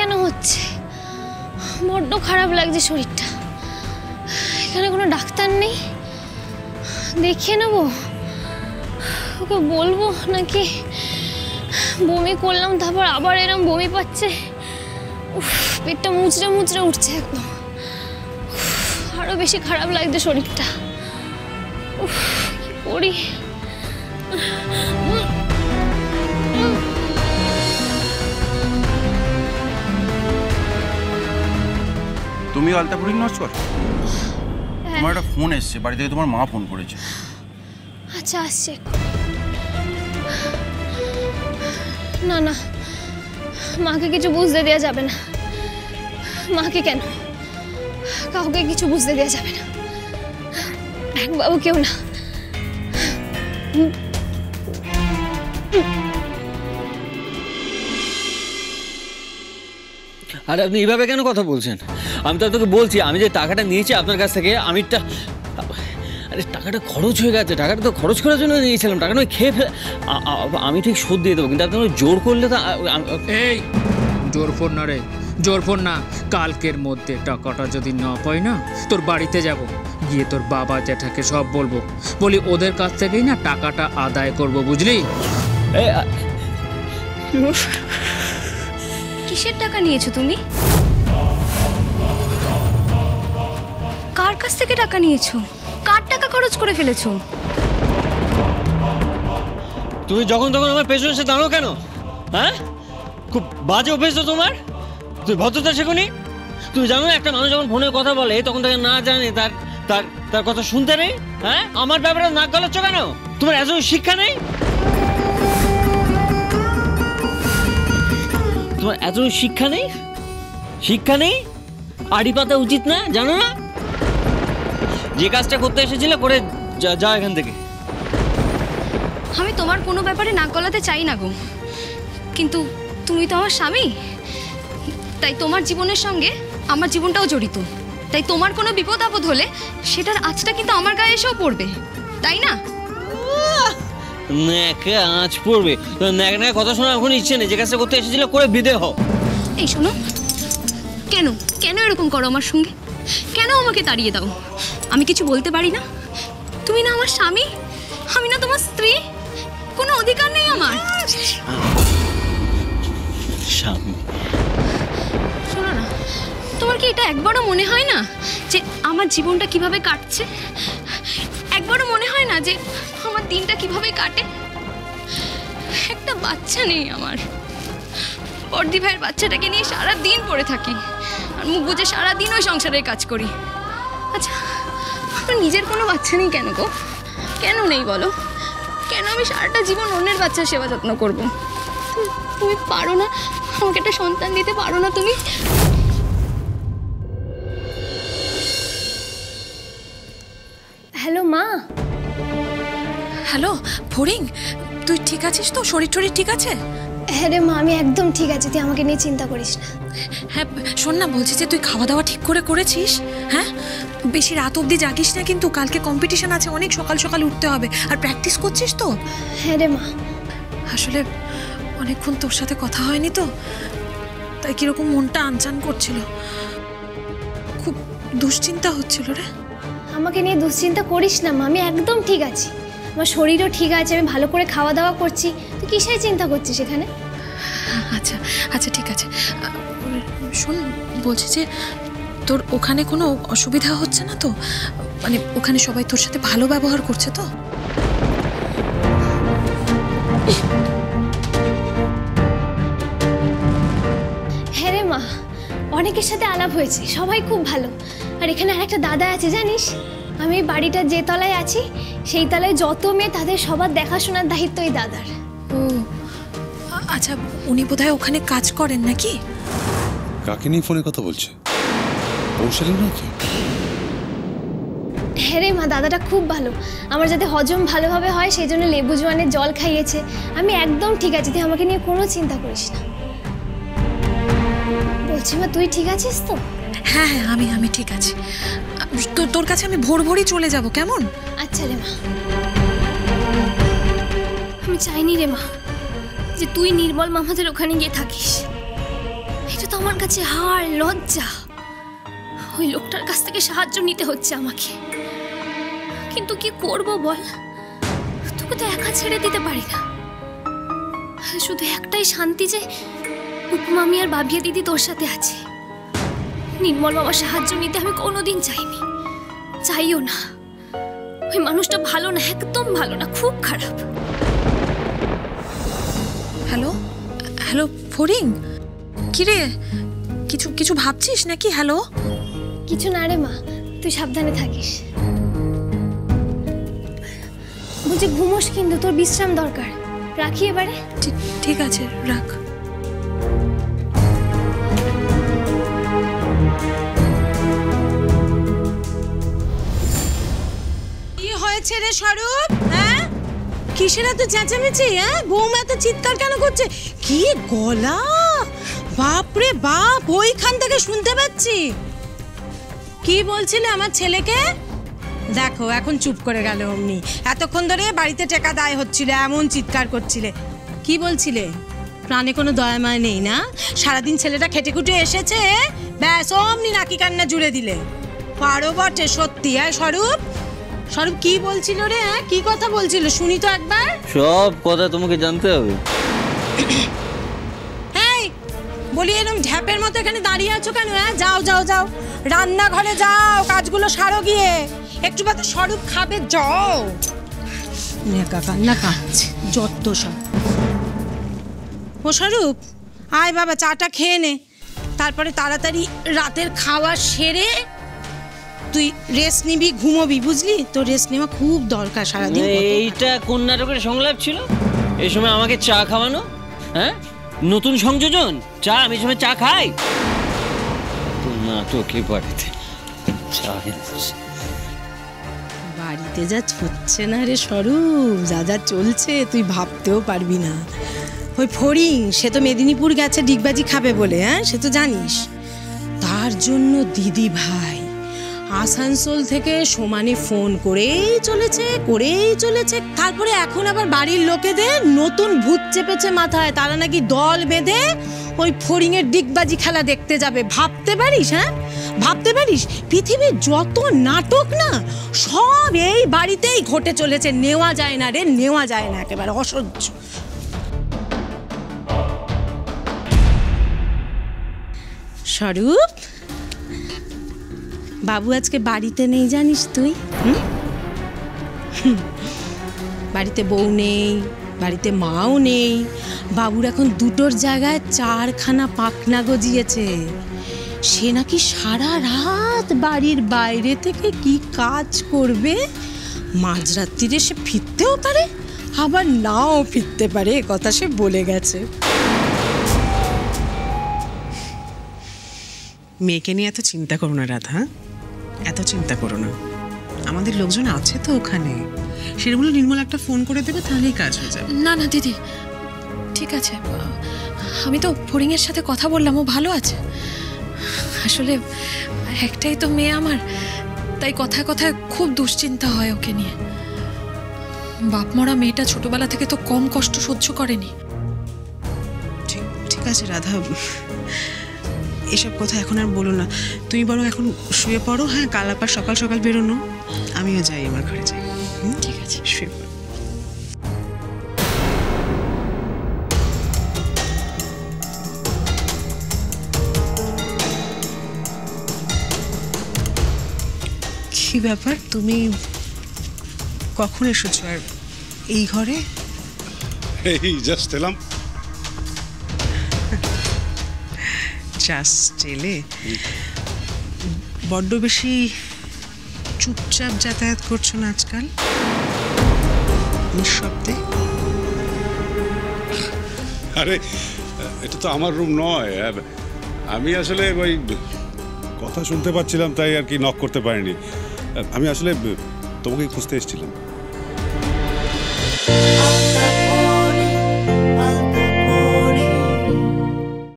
কেন হচ্ছে? বড্ড খারাপ লাগছে শরীরটা। এখানে কোনো ডাক্তার নেই? দেখিয়ে নেবো? ওকে বলবো নাকি বমি করলাম তারপর আবার এরম বমি পাচ্ছে? পেটটা মুচড়ে মুচড়ে উঠছে একদম। আরো বেশি খারাপ লাগছে শরীরটা। কি করি? তুমি আলতাপুরি নস্কর? তোমার একটা ফোন এসছে, বাড়ি থেকে তোমার মা ফোন করেছে। আচ্ছা আসছে। না না, মাকে কিছু বুঝতে দেওয়া যাবে না। মাকে কেন, কাউকে কিছু বুঝতে দেওয়া যাবে না। বাবু কেউ না। আরে আপনি এইভাবে কেন কথা বলছেন? আমি তো তোকে বলছি, আমি যে টাকাটা নিয়েছি আপনার কাছ থেকে, আরে টাকাটা খরচ হয়ে গেছে। টাকাটা তো খরচ করার জন্য নিয়েছিলাম, টাকাটা আমি খেয়ে আমি ঠিক শোধ দিয়ে দেবো, কিন্তু আপনি জোর করলে তো। এই জোর ফোন না রে, জোর ফোন না। কালকের মধ্যে টাকাটা যদি না পাই না, তোর বাড়িতে যাব, গিয়ে তোর বাবা জ্যাঠাকে সব বলবো, বলি ওদের কাছ থেকেই না টাকাটা আদায় করব, বুঝলি? কিসের টাকা নিয়েছো তুমি? কার কাছ থেকে টাকা নিয়েছো? কার টাকা খরচ করে ফেলেছো? তুমি যখন তখন আমার পেছনে এসে দাঁড়ো কেন? হ্যাঁ, খুব বাজে অভ্যেস তো তোমার। তুই ভদ্রতা শেখোনি? তুমি জানো একটা মানুষ যখন ফোনে কথা বলে তখন তাকে না জানে তার তার তার কথা শুনতে নেই। হ্যাঁ, আমার ব্যাপারে নাক গলাচ্ছ কেন? তোমার এত শিক্ষা নেই? তোমার এত শিক্ষা নেই? শিক্ষা নেই? আড়ি পাতা উচিত না, জানো না? যে কাজটা করতে এসেছিলে করে যাও এখান থেকে। আমি তোমার কোনো ব্যাপারে নাক গলাতে চাই না গো, কিন্তু তুমি তো আমার স্বামী, তাই তোমার জীবনের সঙ্গে আমার জীবনটাও জড়িত। তাই তোমার কোনো বিপদ আপদ হলে সেটার আঁচটা কিন্তু আমার গায়ে এসেও পড়বে, তাই না? ন্যাকে আঁচ পড়বে? ন্যাক কথা শোনার এখন ইচ্ছে নেই। যে কাজটা করতে এসেছিল করে বিদে হও। এই শোনো, কেন কেন এরকম করো আমার সঙ্গে? কেন আমাকে তাড়িয়ে দাও? আমি কিছু বলতে পারি না? তুমি না আমার স্বামী, আমি না তোমার স্ত্রী? কোনো অধিকার নেই আমার? স্বামী? শোনো না, তোমার কি এটা একবারও মনে হয় না যে আমার জীবনটা কিভাবে কাটছে? একবারও মনে হয় না যে আমার দিনটা কিভাবে কাটে? একটা বাচ্চা নেই আমার। বর্দি ভাইয়ের বাচ্চাটাকে নিয়ে সারা দিন পড়ে থাকি, আর মুখ বুঝে সারাদিন ওই সংসারের কাজ করি। আচ্ছা, আমার নিজের কোনো বাচ্চা নেই কেন গো? কেন নেই বলো? কেন আমি সারাটা জীবন অন্যের বাচ্চার সেবা যত্ন করবো? তুমি পারো না আমাকে একটা সন্তান দিতে? পারো না তুমি? হ্যালো মা। হ্যালো ফড়িং, তুই ঠিক আছিস তো? শরীর টরীর ঠিক আছে? হ্যাঁ রে মা, আমি একদম ঠিক আছি, তুই আমাকে নিয়ে চিন্তা করিস না। হ্যাঁ শোন না, বলছি যে তুই খাওয়া দাওয়া ঠিক করে করেছিস? হ্যাঁ, বেশি রাত অবধি জাগিস না কিন্তু, কালকে কম্পিটিশন আছে, অনেক সকাল সকাল উঠতে হবে। আর প্র্যাকটিস করছিস তো? হ্যাঁ রে মা। আসলে অনেকক্ষণ তোর সাথে কথা হয়নি তো, তাই কিরকম মনটা আনচান করছিল, খুব দুশ্চিন্তা হচ্ছিল রে। আমাকে নিয়ে দুশ্চিন্তা করিস না মা, আমি একদম ঠিক আছি। আমার শরীরও ঠিক আছে, আমি ভালো করে খাওয়া দাওয়া করছি। তুই কিসের চিন্তা করছিস এখানে? আচ্ছা আচ্ছা ঠিক আছে। শোন, বলছি যে তোর ওখানে কোনো অসুবিধা হচ্ছে না তো? মানে ওখানে সবাই তোর সাথে ভালো ব্যবহার করছে তো? হ্যাঁ রে মা, অনেকের সাথে আলাপ হয়েছে, সবাই খুব ভালো। আর এখানে আরেকটা দাদা আছে জানিস, আমি এই বাড়িটার যে তলায় আছি সেই তলায় যত মেয়ে তাদের সবার দেখাশোনার দায়িত্ব এই দাদার। ও আচ্ছা, উনি বোধহয় ওখানে কাজ করেন নাকি? কাকে নিয়ে ফোনে কথা বলছে? কৌশলী নাকি? হ্যাঁ রে মা, দাদাটা খুব ভালো। আমার যাতে হজম ভালোভাবে হয় সেই জন্য লেবু জোয়ানের জল খাইয়েছে। আমি একদম ঠিক আছি, তুই আমাকে নিয়ে কোনো চিন্তা করিস না। বলছি মা, তুই ঠিক আছিস তো? হ্যাঁ হ্যাঁ, আমি ঠিক আছি। তোর কাছে আমি ভোরই চলে যাব, কেমন? আচ্ছা রে মা। আমি চাইনি রে মা যে তুই নির্মল মামাদের ওখানে গিয়ে থাকিস। এটা তো আমার কাছে হার, লজ্জা। ওই লোকটার কাছ থেকে সাহায্য নিতে হচ্ছে আমাকে, কিন্তু কি করব বল? তোকে তো একা ছেড়ে দিতে পারি না। শুধু একটাই শান্তি যে উপমামি আর বাবিয়া দিদি তোর সাথে আছে। নির্মল বাবার সাহায্য নিতে আমি কোনোদিন চাইনি, চাইও না। ওই মানুষটা ভালো না, একদম ভালো না, খুব খারাপ। হ্যালো হ্যালো ফড়িং, কিরে কিছু কিছু ভাবছিস নাকি? হ্যালো, কিছু না রে মা, তুই সাবধানে থাকিস। বুঝে ঘুমোস, কিন্তু তোর বিশ্রাম দরকার। রাখি এবারে। ঠিক আছে, রাখ। কি হয়েছে রে স্বরূপ? হ্যাঁ, কিসের এত চেঁচামেচি? হ্যাঁ, বৌমা এত চিৎকার কেন করছে? কি গলা, বাপরে বাপ, ওইখান থেকে শুনতে পাচ্ছি। কি বলছিলে আমার ছেলেকে? দেখো এখন চুপ করে গেল অমনি। এতক্ষণ ধরে বাড়িতে টেকা দায় হচ্ছিল, এমন চিৎকার করছিলে। কি বলছিলে? প্রাণে কোনো দয়া মায় নেই না? সারাদিন ছেলেটা খেটে খুটে এসেছে, ব্যাস অমনি নাকি কান্না জুড়ে দিলে। পারো বটে সত্যি। হ্যাঁ স্বরূপ, স্বরূপ কি বলছিল রে? হ্যাঁ, কি কথা বলছিল শুনি তো একবার। সব কথা তোমাকে জানতে হবে। এই বলি, এরকম ঢ্যাপের মতো এখানে দাঁড়িয়ে আছো কেন? হ্যাঁ, যাও যাও যাও, রান্নাঘরে যাও, কাজগুলো সারো গিয়ে। একটু বাদে স্বরূপ খাবে, যাও। নেকা কান্না কাঁদছে যত সব। ও স্বরূপ, আয় বাবা, চাটা খেয়ে নে, তারপরে তাড়াতাড়ি রাতের খাওয়া সেরে তুই রেস্ট নিবি, ঘুমোবি, বুঝলি? তো রেস্ট নেওয়া খুব দরকার সারাদিন। এইটা কোন নাটকের সংলাপ ছিল? এই সময় আমাকে চা খাওয়ানো? হ্যাঁ, নতুন সংযোজন চা? আমি সময় চা খাই? নাটকে বাড়িতে চা বাড়িতে যা হচ্ছে না রে স্বরূপ, যা যা চলছে তুই ভাবতেও পারবি না। ওই ফড়িং, সে তো মেদিনীপুর গেছে ডিগবাজি খাবে বলে, হ্যাঁ সে তো জানিস। তার জন্য দিদি ভাই আসানসোল থেকে সমানে ফোন করেই চলেছে। তারপরে এখন আবার বাড়ির লোকেদের নতুন ভূত চেপেছে মাথায়, তারা নাকি দল বেঁধে ওই ফড়িংয়ের ডিগবাজি খেলা দেখতে যাবে। ভাবতে পারিস? হ্যাঁ, ভাবতে পারিস? পৃথিবীর যত নাটক না সব এই বাড়িতেই ঘটে চলেছে। নেওয়া যায় না রে, নেওয়া যায় না, একেবারে অসহ্য। স্বরূপ, বাবু আজকে বাড়িতে নেই জানিস তুই? বাড়িতে বউ নেই, বাড়িতে মাও নেই। বাবুর এখন দুটোর জায়গায় 4খানা পাখনা গজিয়েছে। সে নাকি সারা রাত বাড়ির বাইরে থেকে কি কাজ করবে, মাঝরাত্রিরে সে ফিরতেও পারে আবার নাও ফিরতে পারে, এ কথা সে বলে গেছে। মেয়েকে নিয়ে এত চিন্তা করো না রাধা, এত চিন্তা করো না। আমাদের লোকজন আছে তো ওখানে, সেগুলো নির্মল একটা ফোন করে দেবে, তাহলেই কাজ হয়ে যাবে। না না দিদি, ঠিক আছে। আমি তো ফড়িংয়ের সাথে কথা বললাম, ও ভালো আছে। আসলে একটাই তো মেয়ে আমার, তাই কথায় কথায় খুব দুশ্চিন্তা হয় ওকে নিয়ে। বাপ মরা মেয়েটা ছোটবেলা থেকে তো কম কষ্ট সহ্য করেনি। ঠিক আছে রাধা, এসব কথা এখন আর বলো না। তুমি বরং এখন শুয়ে পড়ো। হ্যাঁ, কাল আবার সকাল সকাল বেরোনো। আমিও যাই, আমার ঘরে যাই। ঠিক আছে, শুয়ে পড়ো। কি ব্যাপার, তুমি কখন এসেছো আর এই ঘরে? এই জাস্ট এলাম। জাস্ট এলে? বড্ড বেশি চুপচাপ যাতায়াত করছো না আজকাল, নিঃশব্দে? আরে এটা তো আমার রুম নয়, আর আমি আসলে ওই কথা শুনতে পাচ্ছিলাম, তাই আর কি নক করতে পারিনি। আমি আসলে তোমাকে খুঁজতে এসেছিলাম।